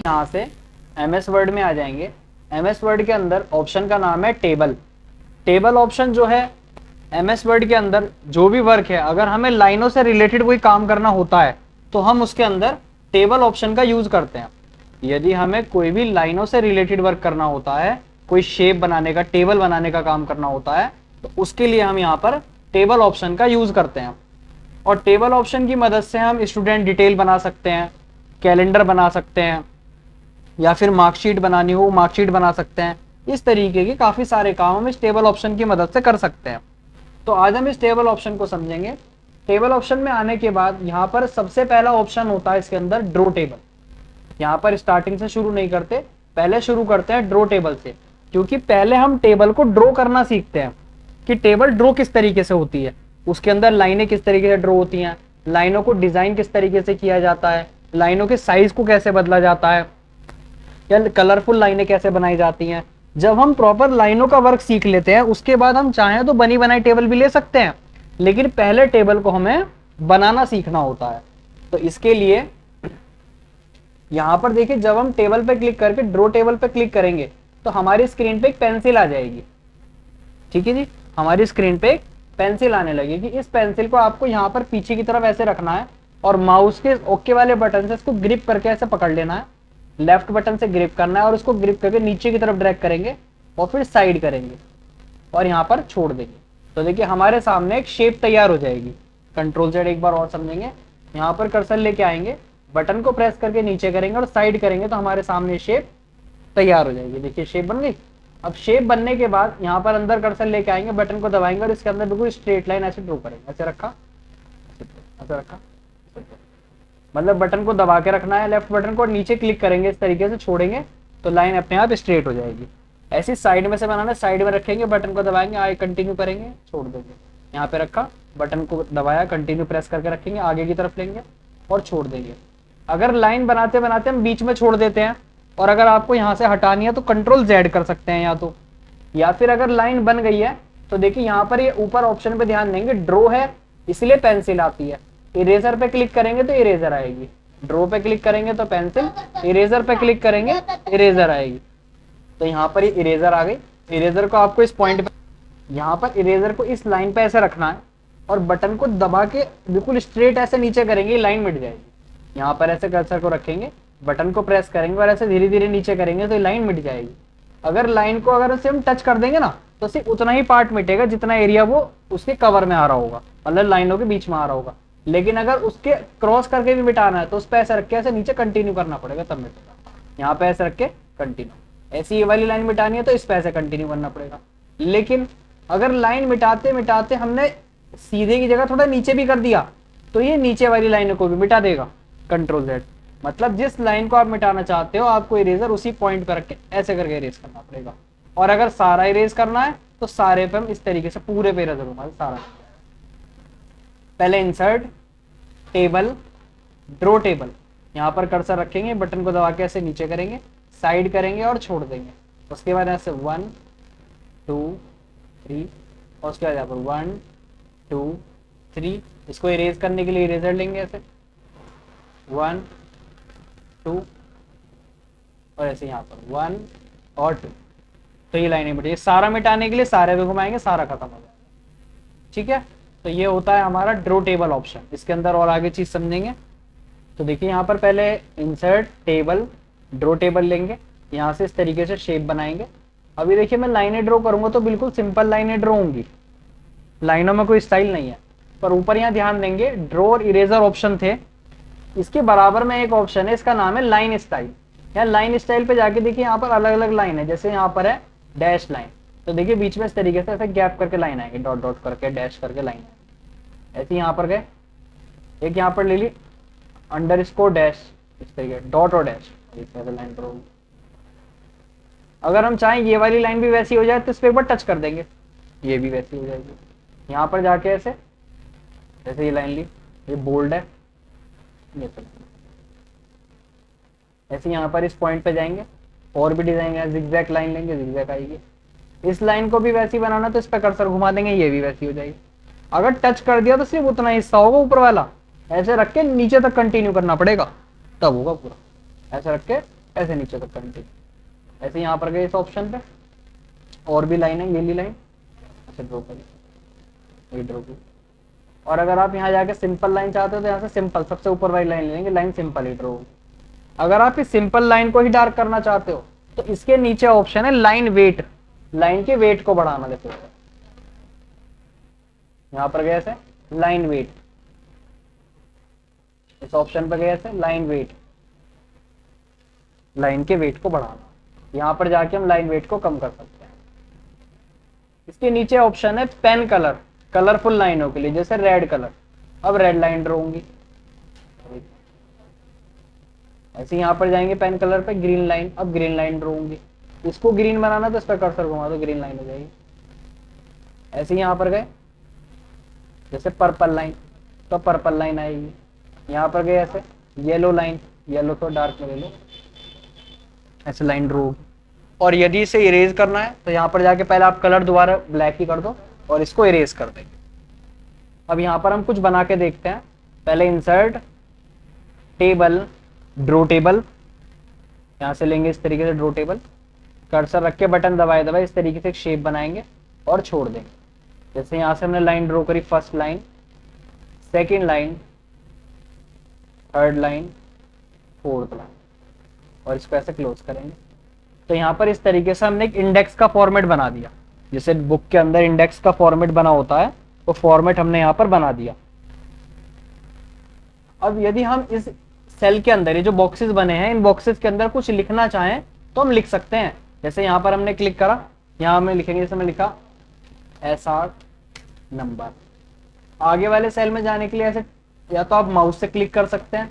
यहाँ से MS word में आ जाएंगे। एमएस वर्ड के अंदर ऑप्शन का नाम है टेबल। टेबल ऑप्शन जो है एमएस वर्ड के अंदर जो भी वर्क है, अगर हमें लाइनों से रिलेटेड कोई काम करना होता है तो हम उसके अंदर टेबल ऑप्शन का यूज करते हैं। यदि हमें कोई भी लाइनों से रिलेटेड वर्क करना होता है, कोई शेप बनाने का, टेबल बनाने का काम करना होता है, तो उसके लिए हम यहाँ पर टेबल ऑप्शन का यूज करते हैं। और टेबल ऑप्शन की मदद से हम स्टूडेंट डिटेल बना सकते हैं, कैलेंडर बना सकते हैं, या फिर मार्कशीट बनानी हो मार्कशीट बना सकते हैं। इस तरीके के काफी सारे काम हम इस टेबल ऑप्शन की मदद से कर सकते हैं। तो आज हम इस टेबल ऑप्शन को समझेंगे। टेबल ऑप्शन में आने के बाद यहाँ पर सबसे पहला ऑप्शन होता है इसके अंदर ड्रॉ टेबल। यहाँ पर स्टार्टिंग से शुरू नहीं करते, पहले शुरू करते हैं ड्रॉ टेबल से, क्योंकि पहले हम टेबल को ड्रॉ करना सीखते हैं कि टेबल ड्रॉ किस तरीके से होती है, उसके अंदर लाइनें किस तरीके से ड्रॉ होती हैं, लाइनों को डिजाइन किस तरीके से किया जाता है, लाइनों के साइज को कैसे बदला जाता है, या कलरफुल लाइनें कैसे बनाई जाती हैं। जब हम प्रॉपर लाइनों का वर्क सीख लेते हैं, उसके बाद हम चाहें तो बनी बनाई टेबल भी ले सकते हैं, लेकिन पहले टेबल को हमें बनाना सीखना होता है। तो इसके लिए यहां पर देखिए, जब हम टेबल पे क्लिक करके ड्रॉ टेबल पे क्लिक करेंगे तो हमारी स्क्रीन पे एक पेंसिल आ जाएगी। ठीक है जी, हमारी स्क्रीन पे एक पेंसिल आने लगेगी। इस पेंसिल को आपको यहाँ पर पीछे की तरफ ऐसे रखना है और माउस के ओके वाले बटन से इसको ग्रिप करके ऐसे पकड़ लेना है। लेफ्ट बटन से ग्रिप करना है और उसको ग्रिप करके नीचे की तरफ ड्रैग करेंगे और फिर साइड करेंगे और यहाँ पर छोड़ देंगे। तो देखिए हमारे सामने एक शेप तैयार हो जाएगी। कंट्रोल जेड एक बार और समझेंगे। यहाँ पर कर्सर लेके आएंगे, बटन को प्रेस करके नीचे करेंगे और साइड करेंगे तो हमारे सामने शेप तैयार हो जाएगी। देखिए शेप बन गई। अब शेप बनने के बाद यहाँ पर अंदर कर्सर लेके आएंगे, बटन को दबाएंगे और इसके अंदर बिल्कुल स्ट्रेट लाइन ऐसे ड्रॉ करेंगे। ऐसे रखा, ऐसे रखा, मतलब बटन को दबा के रखना है, लेफ्ट बटन को नीचे क्लिक करेंगे, इस तरीके से छोड़ेंगे तो लाइन अपने आप स्ट्रेट हो जाएगी। ऐसी साइड में से बनाना, साइड में रखेंगे, बटन को दबाएंगे, आगे कंटिन्यू करेंगे, छोड़ देंगे। यहाँ पे रखा, बटन को दबाया, कंटिन्यू प्रेस करके रखेंगे, आगे की तरफ लेंगे और छोड़ देंगे। अगर लाइन बनाते बनाते हम बीच में छोड़ देते हैं और अगर आपको यहाँ से हटानी है तो कंट्रोल जेड कर सकते हैं या फिर अगर लाइन बन गई है तो देखिए यहाँ पर ये ऊपर ऑप्शन पे ध्यान देंगे, ड्रॉ है इसलिए पेंसिल आती है। इरेजर पे क्लिक करेंगे तो इरेजर आएगी, ड्रॉ पे क्लिक करेंगे तो पेंसिल, इरेजर पे क्लिक करेंगे इरेजर आएगी। तो यहाँ पर ये इरेजर आ गई। इरेजर को आपको इस पॉइंट पे, यहाँ पर इरेजर को इस लाइन पे ऐसे रखना है और बटन को दबा के बिल्कुल स्ट्रेट ऐसे नीचे करेंगे, लाइन मिट जाएगी। यहाँ पर ऐसे कर्सर को रखेंगे, बटन को प्रेस करेंगे और ऐसे धीरे धीरे नीचे करेंगे तो लाइन मिट जाएगी। अगर लाइन को अगर उसे हम टच कर देंगे ना तो सिर्फ उतना ही पार्ट मिटेगा जितना एरिया वो उसके कवर में आ रहा होगा, मतलब लाइनों के बीच में आ रहा होगा। लेकिन अगर उसके क्रॉस करके भी मिटाना है तो उस पे ऐसे रख के ऐसे नीचे कंटिन्यू करना पड़ेगा, तब मिटेगा। यहाँ पे ऐसे रख के कंटिन्यू। ऐसी ये वाली लाइन मिटानी है तो इस पे ऐसे कंटिन्यू करना पड़ेगा। लेकिन अगर लाइन मिटाते मिटाते हमने सीधे की जगह थोड़ा नीचे भी कर दिया तो ये नीचे वाली लाइन को भी मिटा देगा। कंट्रोल जेड, मतलब जिस लाइन को आप मिटाना चाहते हो आपको इरेजर उसी पॉइंट पर रख के ऐसे करके इरेज करना पड़ेगा। और अगर सारा इरेज करना है तो सारे पे हम इस तरीके से पूरे पे इरेजर होगा सारा। पहले इंसर्ट टेबल, ड्रॉ टेबल, यहाँ पर कर्सर रखेंगे, बटन को दबा के ऐसे नीचे करेंगे, साइड करेंगे और छोड़ देंगे। उसके बाद ऐसे 1 2 3 और उसके बाद यहाँ पर 1 2 3। इसको इरेज करने के लिए इरेजर लेंगे ऐसे 1 2 और ऐसे यहाँ पर 1 और 2। तो ये लाइनें मिटेगी। सारा मिटाने के लिए सारे पे घुमाएंगे, सारा खत्म हो जाएगा। ठीक है, तो ये होता है हमारा ड्रॉ टेबल ऑप्शन। इसके अंदर और आगे चीज समझेंगे। तो देखिए यहाँ पर पहले इंसर्ट टेबल, ड्रॉ टेबल लेंगे, यहाँ से इस तरीके से शेप बनाएंगे। अभी देखिए मैं लाइनें ड्रॉ करूंगा तो बिल्कुल सिंपल लाइनें ड्रॉ होंगी, लाइनों में कोई स्टाइल नहीं है। पर ऊपर यहाँ ध्यान देंगे ड्रॉ और इरेजर ऑप्शन थे, इसके बराबर में एक ऑप्शन है, इसका नाम है लाइन स्टाइल। यहाँ लाइन स्टाइल पे जाके देखिए यहाँ पर अलग अलग लाइन है। जैसे यहाँ पर है डैश लाइन, तो देखिए बीच में इस तरीके से ऐसे गैप करके लाइन आएगी, डॉट डॉट करके डैश करके लाइन आएगी। ऐसे यहाँ पर गए, एक यहाँ पर ले ली अंडरस्कोर डैश, इस तरीके डॉट और डैश, लाइन ड्रॉ। अगर हम चाहें ये वाली लाइन भी वैसी हो जाए तो इस पर एक बार टच कर देंगे, ये भी वैसी हो जाएगी। यहाँ पर जाके ऐसे जैसे ये लाइन ली, ये बोल्ड है, ये ऐसे यहाँ पर इस पॉइंट पे जाएंगे और भी डिजाइन है, जिगजैग लाइन लेंगे, जिगजैग आएगी। इस लाइन को भी वैसी बनाना तो इस पे कर्सर घुमा देंगे, ये भी वैसी हो जाएगी। अगर टच कर दिया तो सिर्फ उतना हिस्सा होगा ऊपर वाला, ऐसे रख के नीचे तक कंटिन्यू करना पड़ेगा, तब होगा पूरा। ऐसे रख के ऐसे नीचे तक कंटिन्यू। ऐसे यहाँ पर गए इस ऑप्शन पे, और भी लाइन है, ये ली लाइन, अच्छा ड्रॉ करिए, ये ड्रॉ की। और अगर आप यहाँ जाके सिंपल लाइन चाहते हो तो यहाँ से सिंपल सबसे ऊपर वाली लाइन लेंगे, लाइन सिंपल ही ड्रॉ होगी। अगर आप इस सिंपल लाइन को ही डार्क करना चाहते हो तो इसके नीचे ऑप्शन है लाइन वेट, लाइन के वेट को बढ़ाना। देखो यहाँ पर गए ऐसे लाइन वेट, इस ऑप्शन पर गए ऐसे लाइन वेट, लाइन के वेट को बढ़ाना। यहाँ पर जाके हम लाइन वेट को कम कर सकते हैं। इसके नीचे ऑप्शन है पेन कलर, कलरफुल लाइनों के लिए, जैसे रेड कलर। अब रेड लाइन ड्रॉ होंगी, ऐसे यहाँ पर जाएंगे पेन कलर पे, ग्रीन लाइन, अब ग्रीन लाइन ड्रॉ होंगी। इसको ग्रीन बनाना तो इस पर कर्सर घुमा दो, ग्रीन लाइन हो जाएगी। ऐसे यहाँ पर गए जैसे पर्पल लाइन, तो पर्पल लाइन आएगी। यहाँ पर गए ऐसे येलो लाइन, येलो तो डार्क में ले लो, ऐसे लाइन ड्रॉ होगी। और यदि इसे इरेज करना है तो यहाँ पर जाके पहले आप कलर दोबारा ब्लैक ही कर दो और इसको इरेज कर देंगे। अब यहाँ पर हम कुछ बना के देखते हैं। पहले इंसर्ट टेबल, ड्रॉ टेबल, यहाँ से लेंगे इस तरीके से ड्रॉ टेबल, कर्सर रख के बटन दबाए दबाए इस तरीके से एक शेप बनाएंगे और छोड़ देंगे। जैसे यहाँ से हमने लाइन ड्रॉ करी, first line, second line, third line, fourth line, और इसको ऐसे क्लोज करेंगे। तो यहाँ पर इस तरीके से हमने एक इंडेक्स का फॉर्मेट बना दिया, जैसे बुक के अंदर इंडेक्स का फॉर्मेट बना होता है, वो फॉर्मेट हमने यहाँ पर बना दिया। अब यदि हम इस सेल के अंदर ये जो बॉक्सेस बने हैं, इन बॉक्सेस के अंदर कुछ लिखना चाहें तो हम लिख सकते हैं। जैसे यहाँ पर हमने क्लिक करा, यहाँ हमें लिखेंगे, जैसे मैं लिखा SR नंबर। आगे वाले सेल में जाने के लिए ऐसे या तो आप माउस से क्लिक कर सकते हैं,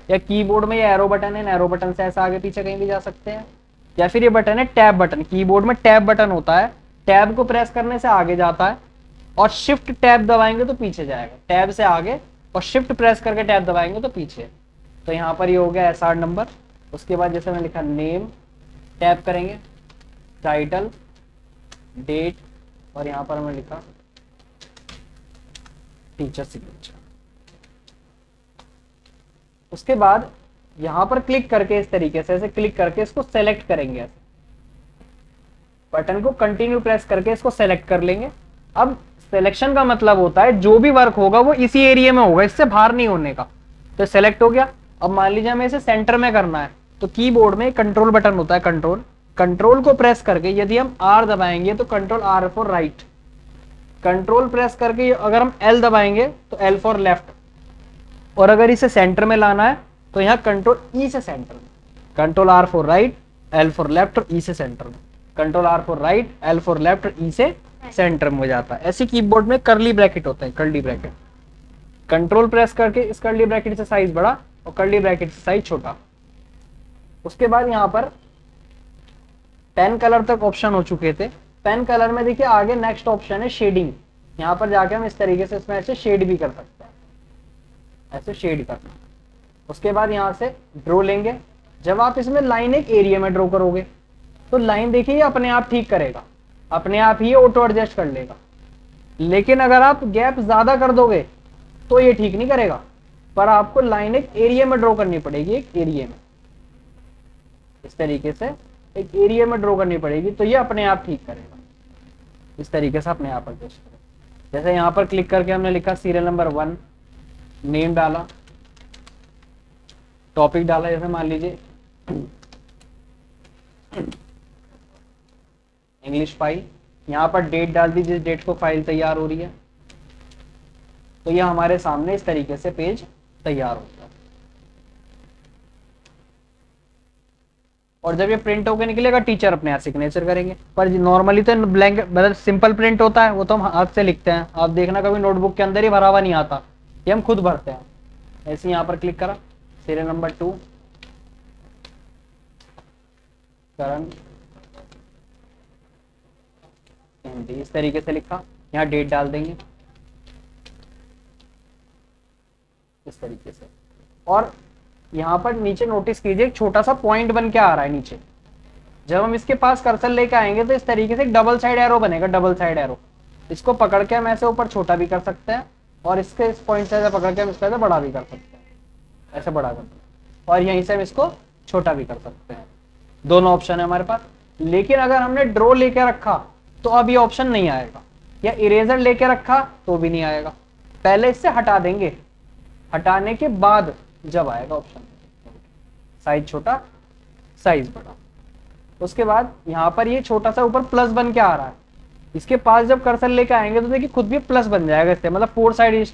या कीबोर्ड में ये एरो बटन है, एरो बटन से ऐसा आगे पीछे कहीं भी जा सकते हैं, या फिर ये बटन है टैब बटन। कीबोर्ड में टैब बटन होता है, टैब को प्रेस करने से आगे जाता है और शिफ्ट टैब दबाएंगे तो पीछे जाएगा। टैब से आगे और शिफ्ट प्रेस करके टैब दबाएंगे तो पीछे। तो यहाँ पर ये हो गया SR नंबर। उसके बाद जैसे मैंने लिखा नेम, टैप करेंगे, टाइटल, डेट, और यहाँ पर हमने लिखा टीचर सिग्नेचर। उसके बाद यहाँ पर क्लिक करके इस तरीके से ऐसे क्लिक करके इसको सेलेक्ट करेंगे, ऐसे बटन को कंटिन्यू प्रेस करके इसको सेलेक्ट कर लेंगे। अब सिलेक्शन का मतलब होता है जो भी वर्क होगा वो इसी एरिया में होगा, इससे बाहर नहीं होने का। तो सेलेक्ट हो गया। अब मान लीजिए हमें इसे सेंटर में करना है, तो कीबोर्ड में कंट्रोल बटन होता है, कंट्रोल को प्रेस करके यदि हम R दबाएंगे तो control R for right, control press करके अगर हम L दबाएंगे तो L फॉर लेफ्ट, और अगर इसे सेंटर में लाना है तो यहाँ कंट्रोल E से सेंटर में, control R for right, L for left और E से सेंटर में, control R for right, L for left और E से सेंटर में हो जाता है। ऐसी कीबोर्ड में कर्ली ब्रैकेट होते हैं, कर्ली ब्रैकेट। कंट्रोल प्रेस करके इस कर्ली ब्रैकेट से साइज बड़ा और कर्ली ब्रैकेट से साइज छोटा। उसके बाद यहाँ पर पेन कलर तक ऑप्शन हो चुके थे। पेन कलर में देखिए आगे नेक्स्ट ऑप्शन है शेडिंग। यहाँ पर जाके हम इस तरीके से इसमें ऐसे शेड भी कर सकते हैं, ऐसे शेड करना। उसके बाद यहाँ से ड्रॉ लेंगे। जब आप इसमें लाइन एक एरिया में ड्रॉ करोगे तो लाइन देखिए अपने आप ठीक करेगा, अपने आप ही ऑटो एडजस्ट कर लेगा। लेकिन अगर आप गैप ज्यादा कर दोगे तो ये ठीक नहीं करेगा, पर आपको लाइन एक एरिया में ड्रॉ करनी पड़ेगी, एक एरिया में, इस तरीके से एक एरिया में ड्रॉ करनी पड़ेगी, तो ये अपने आप ठीक करेगा। इस तरीके से अपने आप एडजस्ट करेगा। जैसे यहाँ पर क्लिक करके हमने लिखा सीरियल नंबर 1, नेम डाला, टॉपिक डाला, जैसे मान लीजिए इंग्लिश फाइल, यहाँ पर डेट डाल दी जिस डेट को फाइल तैयार हो रही है, तो ये हमारे सामने इस तरीके से पेज तैयार होता है। और जब ये प्रिंट होकर निकलेगा टीचर अपने आप सिग्नेचर करेंगे। पर नॉर्मली तो ब्लैंक मतलब सिंपल प्रिंट होता है, वो तो हम हाथ से लिखते हैं। आप देखना कभी नोटबुक के अंदर ही भरा हुआ नहीं आता, ये हम खुद भरते हैं। ऐसे यहाँ पर क्लिक करा, सीरियल नंबर 2, करण, इस तरीके से लिखा, यहाँ डेट डाल देंगे इस तरीके से। और यहाँ पर नीचे नोटिस कीजिए एक छोटा सा पॉइंट बन के आ रहा है नीचे। जब हम इसके पास कर्सर लेके आएंगे तो इस तरीके से एक डबल साइड एरो बनेगा, डबल साइड एरो। इसको पकड़ के हम ऐसे ऊपर छोटा भी कर सकते हैं और इसके इस पॉइंट से पकड़ के हम इसको ऐसे बड़ा भी कर सकते हैं, ऐसे बड़ा कर, और यहीं से हम इसको छोटा भी कर सकते हैं, दोनों ऑप्शन है हमारे पास। लेकिन अगर हमने ड्रॉ लेके रखा तो अब ये ऑप्शन नहीं आएगा, या इरेजर लेके रखा तो भी नहीं आएगा। पहले इससे हटा देंगे, हटाने के बाद जब आएगा ऑप्शन, साइज छोटा साइज बड़ा। उसके बाद यहाँ पर ये छोटा सा ऊपर प्लस बन के आ रहा है, इसके पास जब कर्सर लेके आएंगे तो देखिए खुद भी प्लस बन जाएगा इससे, मतलब 4 साइड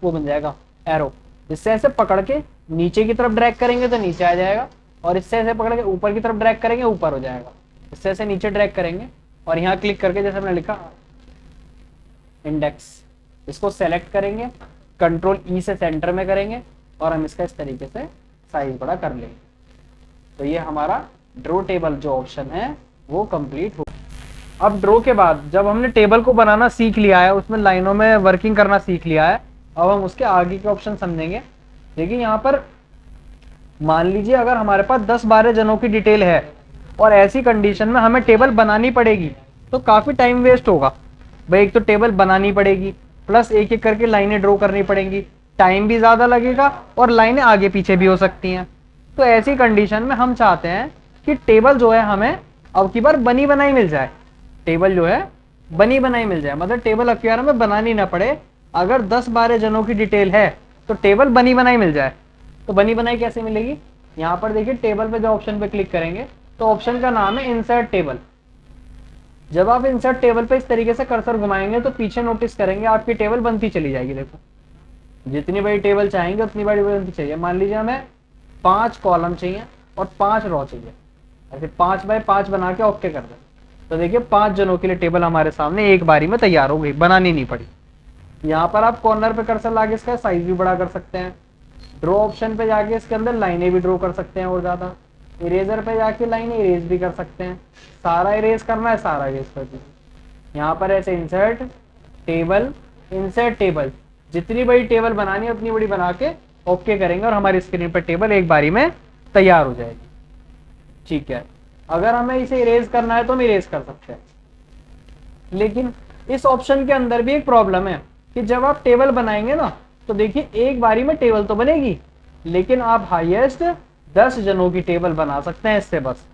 वो बन जाएगा एरो। इससे ऐसे पकड़ के नीचे की तरफ ड्रैग करेंगे तो नीचे आ जाएगा, और इससे ऐसे पकड़ के ऊपर की तरफ ड्रैग करेंगे ऊपर हो जाएगा। इससे ऐसे नीचे ड्रैग करेंगे और यहाँ क्लिक करके जैसे हमने लिखा इंडेक्स, इसको सेलेक्ट करेंगे, कंट्रोल ई से सेंटर में करेंगे और हम इसका इस तरीके से साइज बड़ा कर लेंगे। तो ये हमारा ड्रॉ टेबल जो ऑप्शन है वो कंप्लीट हो। अब ड्रॉ के बाद जब हमने टेबल को बनाना सीख लिया है, उसमें लाइनों में वर्किंग करना सीख लिया है, अब हम उसके आगे के ऑप्शन समझेंगे। देखिए यहाँ पर मान लीजिए अगर हमारे पास 10-12 जनों की डिटेल है और ऐसी कंडीशन में हमें टेबल बनानी पड़ेगी तो काफी टाइम वेस्ट होगा भाई। एक तो टेबल बनानी पड़ेगी, प्लस एक एक करके लाइनें ड्रॉ करनी पड़ेंगी, टाइम भी ज्यादा लगेगा और लाइनें आगे पीछे भी हो सकती हैं। तो ऐसी कंडीशन में हम चाहते हैं कि टेबल जो है हमें अब की बार बनी बनाई मिल जाए, टेबल जो है बनी बनाई मिल जाए, मतलब टेबल अब की बार हमें बनानी ना पड़े। अगर 10-12 जनों की डिटेल है तो टेबल बनी बनाई मिल जाए। तो बनी बनाई कैसे मिलेगी, यहाँ पर देखिए टेबल पे जो ऑप्शन पे क्लिक करेंगे तो ऑप्शन का नाम है इंसर्ट टेबल। जब आप इंसर्ट टेबल पे इस तरीके से कर्सर घुमाएंगे तो पीछे नोटिस करेंगे आपकी टेबल बनती चली जाएगी। देखो जितनी बड़ी टेबल चाहेंगे उतनी बड़ी बनती चाहिए। मान लीजिए हमें 5 कॉलम चाहिए और 5 रो चाहिए, ऐसे 5 बाय 5 बना के ओके कर दें तो देखिए 5 जनों के लिए टेबल हमारे सामने एक बारी में तैयार हो गई, बनानी नहीं पड़ी। यहाँ पर आप कॉर्नर पे कर्सर लाके इसका साइज भी बड़ा कर सकते हैं। ड्रॉ ऑप्शन पे जाके इसके अंदर लाइनें भी ड्रॉ कर सकते हैं और ज्यादा। इरेजर पे जाके लाइनें इरेज भी कर सकते हैं, सारा इरेज करना है सारा इरेज कर दीजिए। यहाँ पर ऐसे इंसर्ट टेबल, जितनी बड़ी टेबल बनानी है उतनी बड़ी बना के ओके करेंगे और हमारी स्क्रीन पर टेबल एक बारी में तैयार हो जाएगी। ठीक है, अगर हमें इसे इरेज करना है तो हम इरेज कर सकते हैं। लेकिन इस ऑप्शन के अंदर भी एक प्रॉब्लम है कि जब आप टेबल बनाएंगे ना तो देखिए एक बारी में टेबल तो बनेगी, लेकिन आप हाईएस्ट 10 जनों की टेबल बना सकते हैं इससे बस।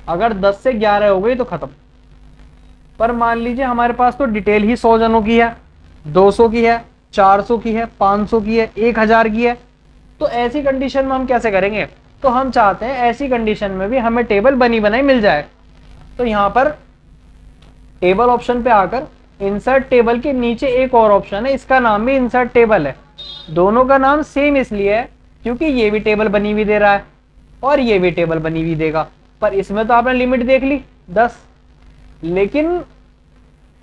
अगर 10 से 11 हो गई तो खत्म। पर मान लीजिए हमारे पास तो डिटेल ही 100 जनों की है, 200 की है, 400 की है, 500 की है, 1000 की है, तो ऐसी कंडीशन में हम कैसे करेंगे। तो हम चाहते हैं ऐसी कंडीशन में भी हमें टेबल बनी बनाई मिल जाए। तो यहाँ पर टेबल ऑप्शन पे आकर इंसर्ट टेबल के नीचे एक और ऑप्शन है, इसका नाम भी इंसर्ट टेबल है। दोनों का नाम सेम इसलिए है क्योंकि ये भी टेबल बनी हुई दे रहा है और ये भी टेबल बनी हुई देगा। पर इसमें तो आपने लिमिट देख ली 10, लेकिन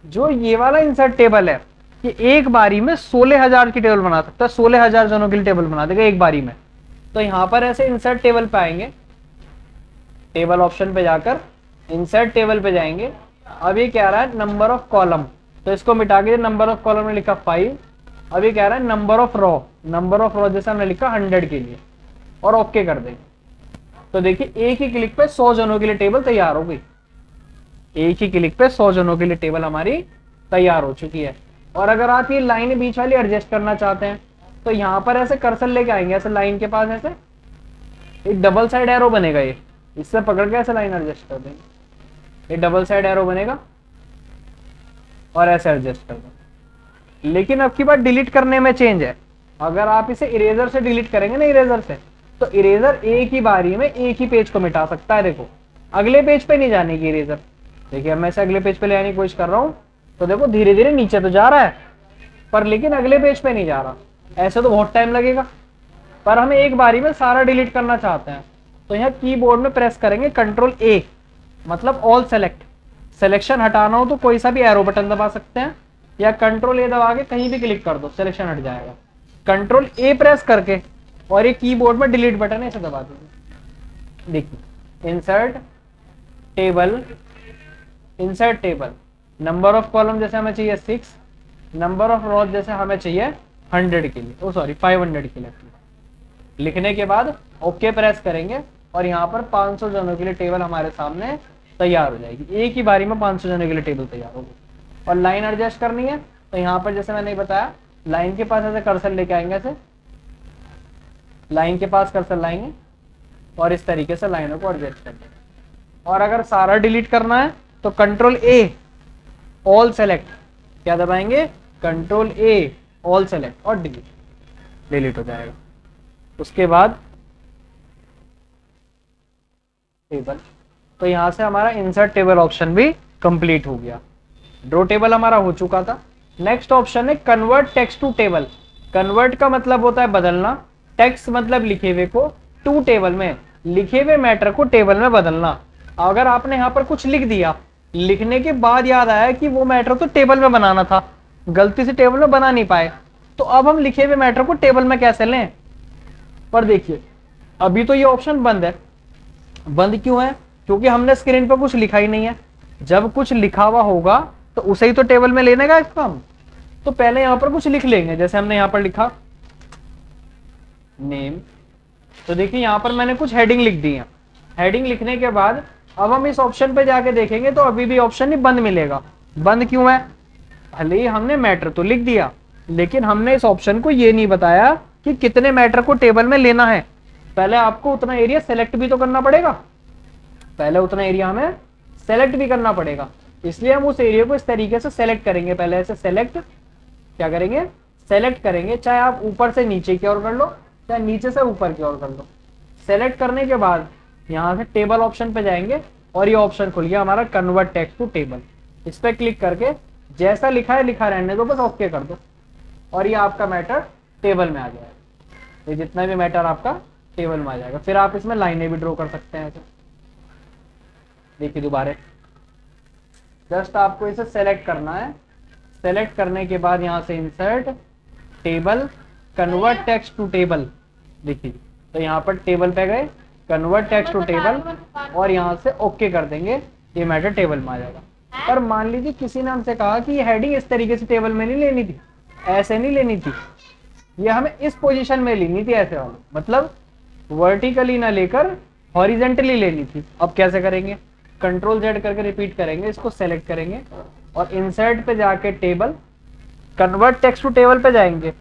जो ये वाला इंसर्ट टेबल है ये एक बारी में 16,000 की टेबल बना सकता है, 16,000 जनों के लिए टेबल बना देगा एक बारी में। तो यहाँ पर ऐसे इंसर्ट टेबल पे आएंगे, टेबल ऑप्शन पे जाकर इंसर्ट टेबल पे जाएंगे। अब ये कह रहा है नंबर ऑफ कॉलम, तो इसको मिटा के नंबर ऑफ कॉलम में लिखा 5। अब ये कह रहा है नंबर ऑफ रो जैसे हमने लिखा 100 के लिए और ओके कर देंगे। तो देखिए एक ही क्लिक पे 100 जनों के लिए टेबल तैयार हो गई, एक ही क्लिक पे 100 जनों के लिए टेबल हमारी तैयार हो चुकी है। और अगर आप ये लाइन बीच वाली एडजस्ट करना चाहते हैं तो यहाँ पर ऐसे कर्सर लेके आएंगे, ऐसे लाइन के पास ऐसे एक डबल साइड एरो बनेगा, ये इससे पकड़ के ऐसे लाइन एडजस्ट कर देंगे, ये डबल साइड एरो बनेगा और ऐसे एडजस्ट कर देंगे। लेकिन अब की बात डिलीट करने में चेंज है। अगर आप इसे इरेजर से डिलीट करेंगे ना, इरेजर से, तो इरेजर एक ही बारी में एक ही पेज को मिटा सकता है। देखो अगले पेज पे नहीं जाने की इरेजर। देखिए मैं इसे अगले पेज पे ले आने की कोशिश कर रहा हूँ तो देखो धीरे धीरे नीचे तो जा रहा है पर लेकिन अगले पेज पे नहीं जा रहा। ऐसे तो बहुत टाइम लगेगा, पर हमें एक बारी में सारा डिलीट करना चाहते हैं तो यहाँ कीबोर्ड में प्रेस करेंगे कंट्रोल ए, मतलब ऑल सेलेक्ट। सिलेक्शन हटाना हो तो कोई सा भी एरो बटन दबा सकते हैं या कंट्रोल ए दबा के कहीं भी क्लिक कर दो, सिलेक्शन हट जाएगा। कंट्रोल ए प्रेस करके और ये कीबोर्ड में डिलीट बटन है, इसे दबा दीजिए। देखिए insert table, number of column जैसे हमें चाहिए 6, नंबर ऑफ रोज जैसे हमें चाहिए 100 के लिए, 500 के लिए। लिखने के बाद ओके प्रेस करेंगे और यहाँ पर 500 जनों के लिए टेबल हमारे सामने तैयार हो जाएगी। एक ही बारी में 500 जनों के लिए टेबल तैयार होगी। और लाइन एडजस्ट करनी है तो यहाँ पर जैसे मैंने बताया लाइन के पास ऐसे कर्सर लेके आएंगे, ऐसे लाइन के पास कर्सर लाएंगे और इस तरीके से लाइनों को एडजस्ट कर देंगे। और अगर सारा डिलीट करना है तो कंट्रोल ए ऑल सेलेक्ट, क्या दबाएंगे, कंट्रोल ए ऑल सेलेक्ट और डिलीट हो जाएगा। उसके बाद टेबल, तो यहां से हमारा इंसर्ट टेबल ऑप्शन भी कंप्लीट हो गया। ड्रॉ टेबल हमारा हो चुका था। नेक्स्ट ऑप्शन है convert text to table. Convert का मतलब होता है बदलना, टेक्स्ट मतलब लिखे हुए को, टू टेबल में लिखे हुए मैटर को टेबल में बदलना। अगर आपने यहाँ पर कुछ लिख दिया, लिखने के बाद याद आया कि वो मैटर तो टेबल में बनाना था, गलती से टेबल में बना नहीं पाए, तो अब हम लिखे हुए मैटर को टेबल में कैसे लें। पर देखिए अभी तो ये ऑप्शन बंद है। बंद क्यों है, क्योंकि हमने स्क्रीन पर कुछ लिखा ही नहीं है। जब कुछ लिखा हुआ होगा तो उसे ही तो टेबल में लेने का काम। तो पहले यहां पर कुछ लिख लेंगे, जैसे हमने यहां पर लिखा नेम, तो देखिए यहां पर मैंने कुछ हेडिंग लिख दी है। हेडिंग लिखने के बाद अब हम इस ऑप्शन पे जाके देखेंगे तो अभी भी ऑप्शन ही बंद मिलेगा। बंद क्यों है, भले ही हमने मैटर तो लिख दिया, लेकिन हमने इस ऑप्शन को ये नहीं बताया कि कितने मैटर को टेबल में लेना है। पहले आपको उतना एरिया सेलेक्ट भी तो करना पड़ेगा, पहले उतना एरिया हमें सेलेक्ट भी करना पड़ेगा। इसलिए हम उस एरिया को इस तरीके से सेलेक्ट करेंगे। पहले ऐसे सेलेक्ट, क्या करेंगे, सेलेक्ट करेंगे, चाहे आप ऊपर से नीचे की ओर कर लो, चाहे नीचे से ऊपर की ओर कर लो। सेलेक्ट करने के बाद यहाँ से टेबल ऑप्शन पे जाएंगे और ये ऑप्शन खुल गया हमारा कन्वर्ट टेक्स्ट टू टेबल। इस पर क्लिक करके जैसा लिखा है लिखा रहने दो, बस ओके कर दो और ये आपका मैटर टेबल में आ जाएगा। ये जितना भी मैटर आपका टेबल में आ जाएगा। फिर आप इसमें लाइनें भी ड्रॉ कर सकते हैं। देखिए दोबारा जस्ट आपको इसे सेलेक्ट करना है। सेलेक्ट करने के बाद यहाँ से insert table convert text to table, देखिए तो यहाँ पर टेबल पे गए, कन्वर्ट टेक्स्ट टू टेबल और यहाँ से ओके कर देंगे, ये मैटर टेबल में आ जाएगा। पर मान लीजिए किसी ने हमसे कहा कि ये हेडिंग इस तरीके से टेबल में नहीं लेनी थी, ऐसे नहीं लेनी थी, ये हमें इस पोजीशन में लेनी थी, ऐसे वाली, मतलब वर्टिकली ना लेकर हॉरिजेंटली लेनी थी। अब कैसे करेंगे, कंट्रोल जेड करके रिपीट करेंगे, इसको सेलेक्ट करेंगे और इंसर्ट पे जाके table convert text to table पे जाएंगे।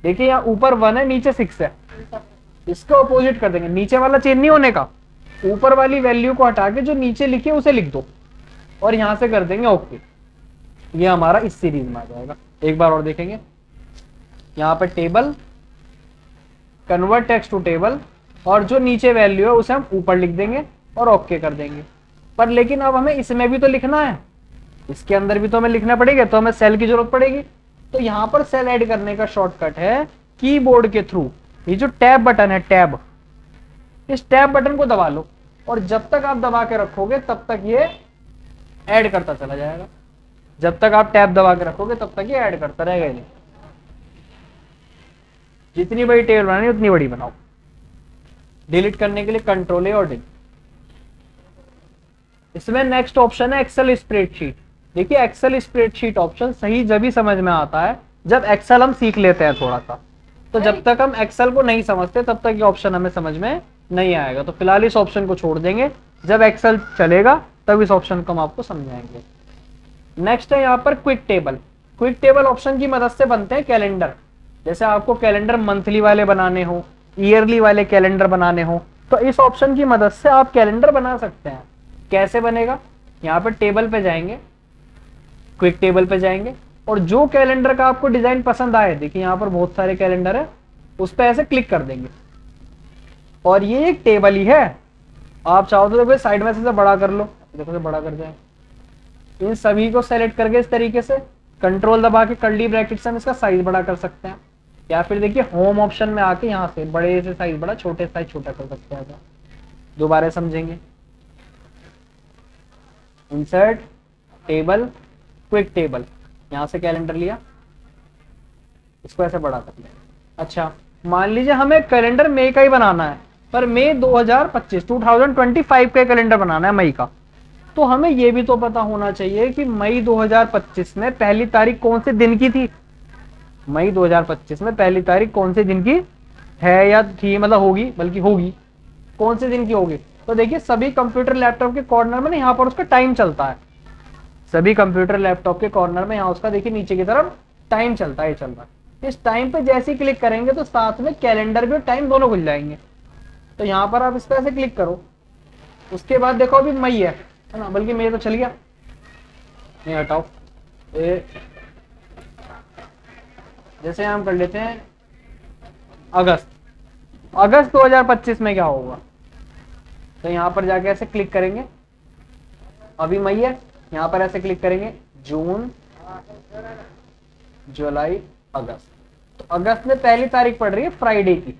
देखिए यहाँ ऊपर 1 है, नीचे 6 है, इसको अपोजिट कर देंगे। नीचे वाला चेंज नहीं होने का, ऊपर वाली वैल्यू को हटा के जो नीचे लिखी है उसे लिख दो और यहां से कर देंगे ओके। ये हमारा इस सीरीज में आ जाएगा। एक बार और देखेंगे, यहाँ पे table convert text to table और जो नीचे वैल्यू है उसे हम ऊपर लिख देंगे और ओके कर देंगे। पर लेकिन अब हमें इसमें भी तो लिखना है, इसके अंदर भी तो हमें लिखना पड़ेगा, तो हमें सेल की जरूरत पड़ेगी। तो यहाँ पर सेल ऐड करने का शॉर्टकट है कीबोर्ड के थ्रू, ये जो टैब बटन है, टैब, इस टैब बटन को दबा लो और जब तक आप दबा के रखोगे तब तक ये ऐड करता चला जाएगा। जब तक आप टैब दबा के रखोगे तब तक ये ऐड करता रहेगा। जितनी बड़ी टेबल बनानी है उतनी बड़ी बनाओ। डिलीट करने के लिए कंट्रोल ए और डिलीट। इसमें नेक्स्ट ऑप्शन है एक्सेल स्प्रेडशीट। देखिए एक्सेल स्प्रेडशीट ऑप्शन सही जब भी समझ में आता है जब एक्सेल हम सीख लेते हैं थोड़ा सा। तो जब तक हम एक्सेल को नहीं समझते तब तक ये ऑप्शन हमें समझ में नहीं आएगा। तो फिलहाल इस ऑप्शन को छोड़ देंगे, जब एक्सेल चलेगा तब इस ऑप्शन को हम आपको समझाएंगे। नेक्स्ट है यहाँ पर quick table. Quick table option की मदद से बनते हैं कैलेंडर। जैसे आपको कैलेंडर मंथली वाले बनाने हो, ईयरली वाले कैलेंडर बनाने हो, तो इस ऑप्शन की मदद से आप कैलेंडर बना सकते हैं। कैसे बनेगा, यहाँ पर टेबल पे जाएंगे, क्विक टेबल पे जाएंगे और जो कैलेंडर का आपको डिजाइन पसंद आए, देखिए यहाँ पर बहुत सारे कैलेंडर है, उस पर ऐसे क्लिक कर देंगे और ये एक टेबल ही है। आप चाहो तो देखो साइड में से बड़ा कर लो, देखो से बड़ा कर जाए। इन सभी को सेलेक्ट करके इस तरीके से कंट्रोल दबा के कर्ली ब्रैकेट से हम इसका साइज बड़ा कर सकते हैं, या फिर देखिए होम ऑप्शन में आके यहाँ से बड़े से साइज बड़ा, छोटे साइज छोटा कर सकते हैं। दोबारा समझेंगे, इंसर्ट टेबल क्विक टेबल, यहाँ से कैलेंडर लिया, इसको ऐसे बड़ा कर लिया। अच्छा मान लीजिए हमें कैलेंडर मई का ही बनाना है, पर मई 2025 का कैलेंडर बनाना है, मई का। तो हमें यह भी तो पता होना चाहिए कि मई 2025 में पहली तारीख कौन से दिन की थी। मई 2025 में पहली तारीख कौन से दिन की है या थी, मतलब होगी, बल्कि होगी, कौन से दिन की होगी। तो देखिए सभी कंप्यूटर लैपटॉप के कॉर्नर में ना यहाँ पर उसका टाइम चलता है। सभी कंप्यूटर लैपटॉप के कॉर्नर में यहाँ उसका देखिए नीचे की तरफ टाइम चलता है, चल रहा है। इस टाइम पे जैसे ही क्लिक करेंगे तो साथ में कैलेंडर भी और टाइम दोनों खुल जाएंगे। तो यहाँ पर आप इस पर ऐसे क्लिक करो। उसके बाद देखो अभी मई है ना, बल्कि मई तो चल गया, नहीं हटाओ। जैसे हम कर लेते हैं अगस्त 2025 में क्या होगा, तो यहाँ पर जाके ऐसे क्लिक करेंगे। अभी मई है, यहाँ पर ऐसे क्लिक करेंगे, जून, जुलाई, अगस्त। तो अगस्त में पहली तारीख पड़ रही है फ्राइडे की।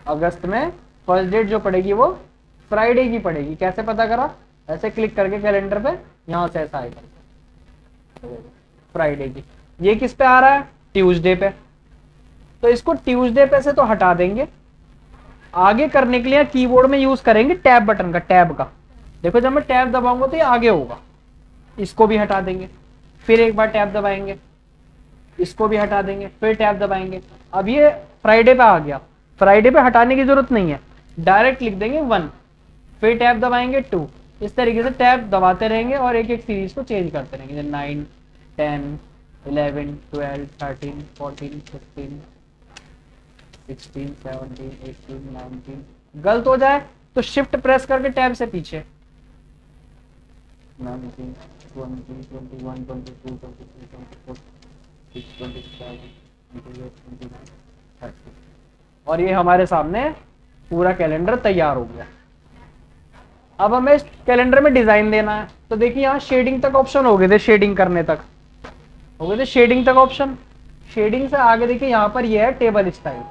अगस्त में फर्स्ट डेट जो पड़ेगी वो फ्राइडे की पड़ेगी। कैसे पता करा, ऐसे क्लिक करके कैलेंडर पे, यहां से ऐसा आएगा फ्राइडे की। ये किस पे आ रहा है, ट्यूसडे पे, तो इसको ट्यूसडे पे से तो हटा देंगे। आगे करने के लिए कीबोर्ड में यूज करेंगे टैब बटन का, टैब का। देखो जब मैं टैब दबाऊंगा तो ये आगे होगा, इसको भी हटा देंगे। फिर एक बार टैब दबाएंगे, इसको भी हटा देंगे, फिर टैब दबाएंगे। अब ये फ्राइडे पे आ गया, फ्राइडे पे हटाने की जरूरत नहीं है, डायरेक्ट लिख देंगे 1, फिर टैब दबाएंगे 2। इस तरीके से टैब दबाते रहेंगे और एक एक सीरीज को चेंज करते रहेंगे, 9, 10, 11, 12, 13, 14, 15, 16, 17, 18, 19। गलत हो जाए तो शिफ्ट प्रेस करके टैब से पीछे 19, 20, 21, 22, 23, 24, 27, 28, 29, 30। और ये हमारे सामने पूरा कैलेंडर तैयार हो गया। अब हमें इस कैलेंडर में डिजाइन देना है, तो देखिए यहाँ शेडिंग तक ऑप्शन हो गए थे, शेडिंग करने तक हो गए थे, शेडिंग तक ऑप्शन। शेडिंग से आगे देखिए यहाँ पर ये है टेबल स्टाइल।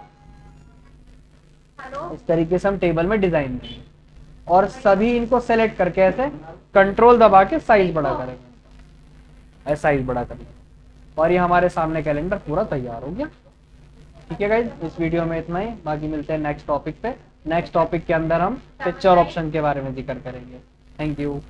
इस तरीके से हम टेबल में डिजाइन देंगे और सभी इनको सेलेक्ट करके ऐसे कंट्रोल दबा के साइज बड़ा करेंगे, ऐसा साइज बड़ा करेंगे और ये हमारे सामने कैलेंडर पूरा तैयार हो गया। ठीक है गाइज, इस वीडियो में इतना ही, बाकी मिलते हैं नेक्स्ट टॉपिक पे। नेक्स्ट टॉपिक के अंदर हम पिक्चर ऑप्शन के बारे में जिक्र करेंगे। Thank you.